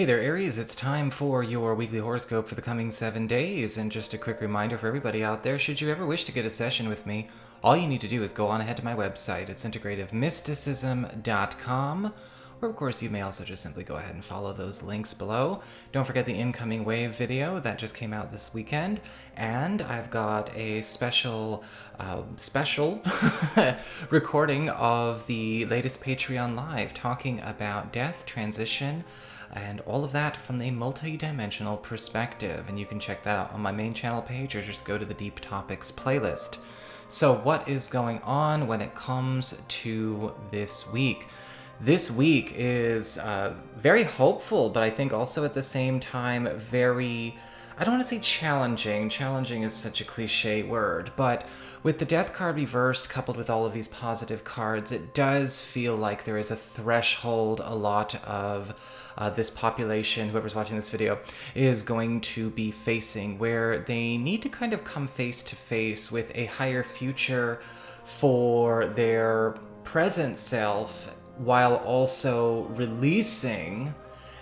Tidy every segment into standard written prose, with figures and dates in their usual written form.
Hey there, Aries. It's time for your weekly horoscope for the coming 7 days. And just a quick reminder for everybody out there, should you ever wish to get a session with me, all you need to do is go on ahead to my website. It's integrativemysticism.com. Or, of course, you may also just simply go ahead and follow those links below. Don't forget the incoming wave video that just came out this weekend. And I've got a special recording of the latest Patreon Live talking about death, transition, and all of that from a multi-dimensional perspective. And you can check that out on my main channel page or just go to the Deep Topics playlist. So what is going on when it comes to this week? This week is very hopeful, but I think also at the same time very, I don't want to say challenging. Challenging is such a cliche word, but with the death card reversed coupled with all of these positive cards, it does feel like there is a threshold a lot of this population, whoever's watching this video, is going to be facing, where they need to kind of come face to face with a higher future for their present self, while also releasing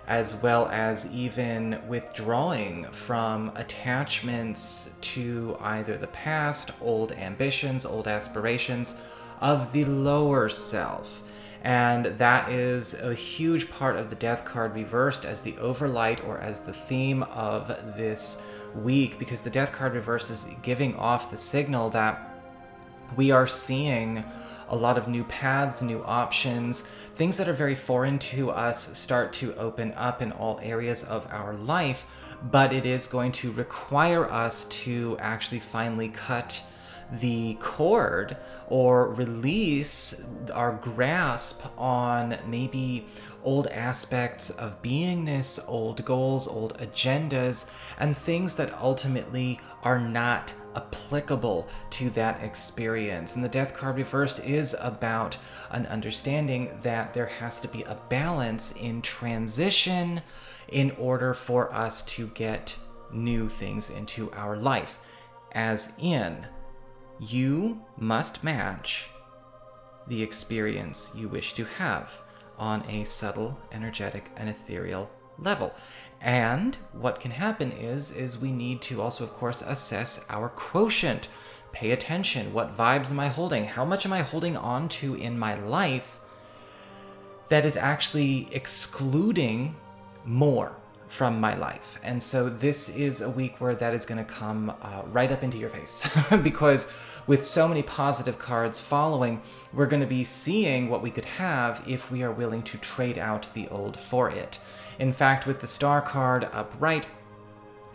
as well as even withdrawing from attachments to either the past, old ambitions, old aspirations of the lower self. And that is a huge part of the death card reversed as the overlight or as the theme of this week, because the death card reverse is giving off the signal that we are seeing a lot of new paths, new options, things that are very foreign to us start to open up in all areas of our life, but it is going to require us to actually finally cut the cord or release our grasp on maybe old aspects of beingness, old goals, old agendas, and things that ultimately are not applicable to that experience. And the death card reversed is about an understanding that there has to be a balance in transition in order for us to get new things into our life. As in, you must match the experience you wish to have on a subtle, energetic, and ethereal level. And what can happen is we need to also, of course, assess our quotient. Pay attention. What vibes am I holding? How much am I holding on to in my life that is actually excluding more from my life? And so this is a week where that is going to come right up into your face because with so many positive cards following, we're going to be seeing what we could have if we are willing to trade out the old for it. In fact, with the Star card upright,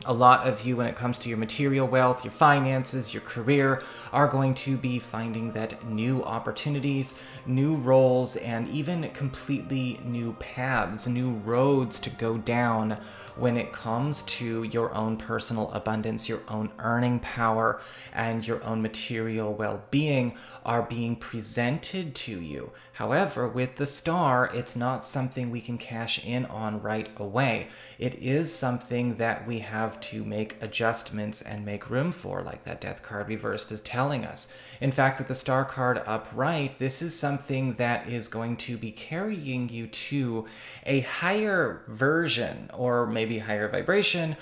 a lot of you, when it comes to your material wealth, your finances, your career, are going to be finding that new opportunities, new roles, and even completely new paths, new roads to go down when it comes to your own personal abundance, your own earning power, and your own material well-being are being presented to you. However, with the Star, it's not something we can cash in on right away. It is something that we have to make adjustments and make room for, like that death card reversed is telling us. In fact, with the Star card upright, this is something that is going to be carrying you to a higher version, or maybe higher vibration,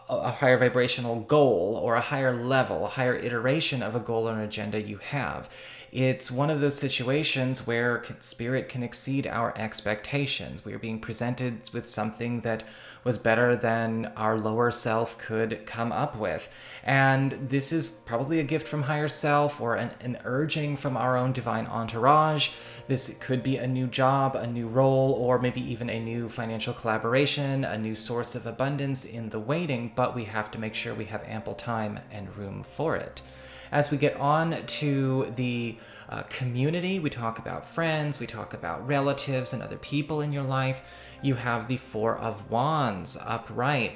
a higher vibrational goal, or a higher level, a higher iteration of a goal or an agenda you have. It's one of those situations where spirit can exceed our expectations. We are being presented with something that was better than our lower self could come up with. And this is probably a gift from higher self or an urging from our own divine entourage. This could be a new job, a new role, or maybe even a new financial collaboration, a new source of abundance in the waiting, but we have to make sure we have ample time and room for it. As we get on to the community, we talk about friends, we talk about relatives and other people in your life. You have the Four of Wands upright.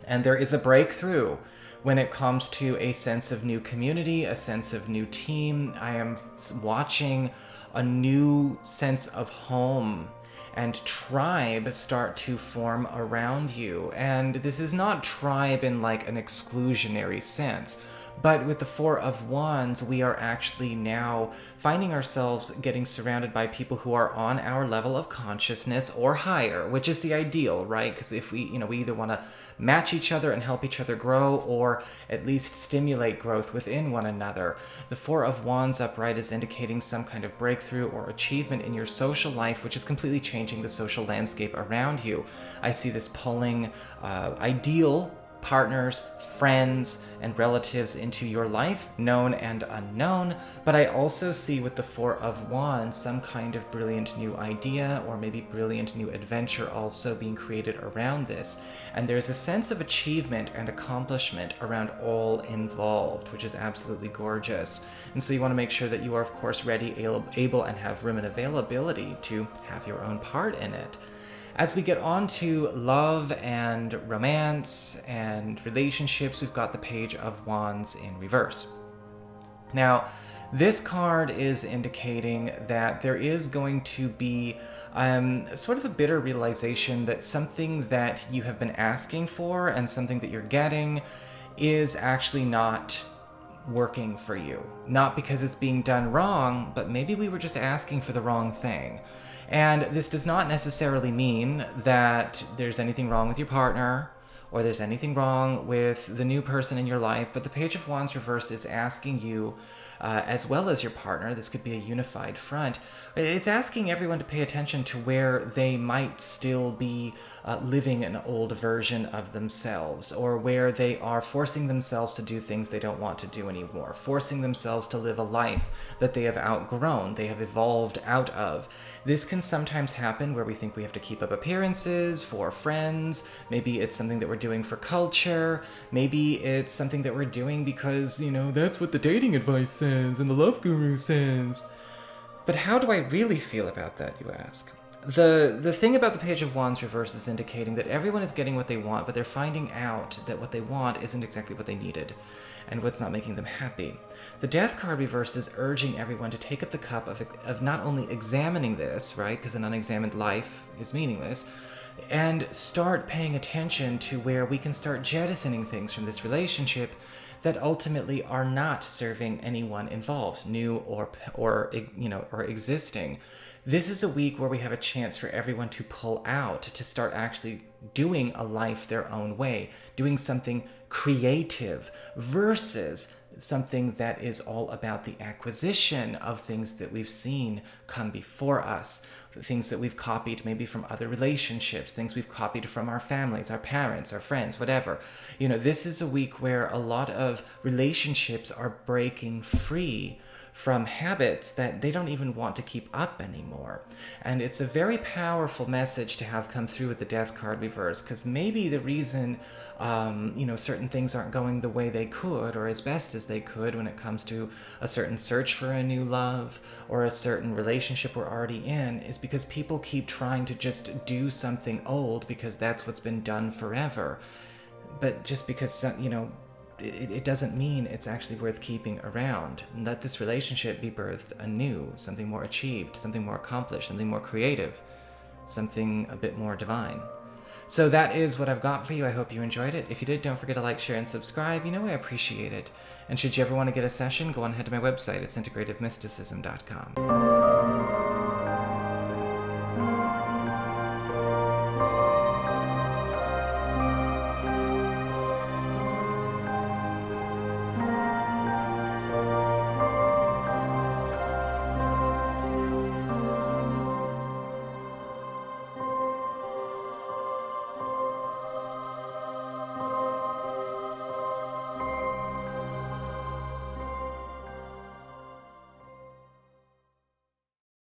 And there is a breakthrough when it comes to a sense of new community, a sense of new team. I am watching a new sense of home and tribe start to form around you. And this is not tribe in like an exclusionary sense, but with the Four of Wands, we are actually now finding ourselves getting surrounded by people who are on our level of consciousness or higher, which is the ideal, right? Because if we either want to match each other and help each other grow, or at least stimulate growth within one another. The Four of Wands upright is indicating some kind of breakthrough or achievement in your social life, which is completely changing the social landscape around you. I see this pulling ideal partners, friends, and relatives into your life, known and unknown. But I also see with the Four of Wands some kind of brilliant new idea or maybe brilliant new adventure also being created around this. And there's a sense of achievement and accomplishment around all involved, which is absolutely gorgeous. And so you want to make sure that you are, of course, ready, able, and have room and availability to have your own part in it. As we get on to love and romance and relationships, we've got the Page of Wands in reverse. Now, this card is indicating that there is going to be sort of a bitter realization that something that you have been asking for and something that you're getting is actually not working for you. Not because it's being done wrong, but maybe we were just asking for the wrong thing. And this does not necessarily mean that there's anything wrong with your partner or there's anything wrong with the new person in your life, but the Page of Wands reversed is asking you, as well as your partner, this could be a unified front, it's asking everyone to pay attention to where they might still be living an old version of themselves, or where they are forcing themselves to do things they don't want to do anymore, forcing themselves to live a life that they have outgrown, they have evolved out of. This can sometimes happen where we think we have to keep up appearances for friends, maybe it's something that we're doing for culture, maybe it's something that we're doing because, that's what the dating advice says and the love guru says. But how do I really feel about that, you ask? The thing about the Page of Wands reverse is indicating that everyone is getting what they want, but they're finding out that what they want isn't exactly what they needed, and what's not making them happy. The Death card reverse is urging everyone to take up the cup of not only examining this, right, because an unexamined life is meaningless, and start paying attention to where we can start jettisoning things from this relationship that ultimately are not serving anyone involved, new or existing. This is a week where we have a chance for everyone to pull out, to start actually doing a life their own way, doing something creative versus something that is all about the acquisition of things that we've seen come before us, things that we've copied maybe from other relationships, things we've copied from our families, our parents, our friends, whatever. This is a week where a lot of relationships are breaking free from habits that they don't even want to keep up anymore. And it's a very powerful message to have come through with the Death card reverse, because maybe the reason certain things aren't going the way they could or as best as they could when it comes to a certain search for a new love or a certain relationship we're already in is because people keep trying to just do something old because that's what's been done forever. But just because it doesn't mean it's actually worth keeping around. Let this relationship be birthed anew, something more achieved, something more accomplished, something more creative, something a bit more divine. So that is what I've got for you. I hope you enjoyed it. If you did, don't forget to like, share, and subscribe. I appreciate it. And should you ever want to get a session, go on ahead to my website. It's integrativemysticism.com.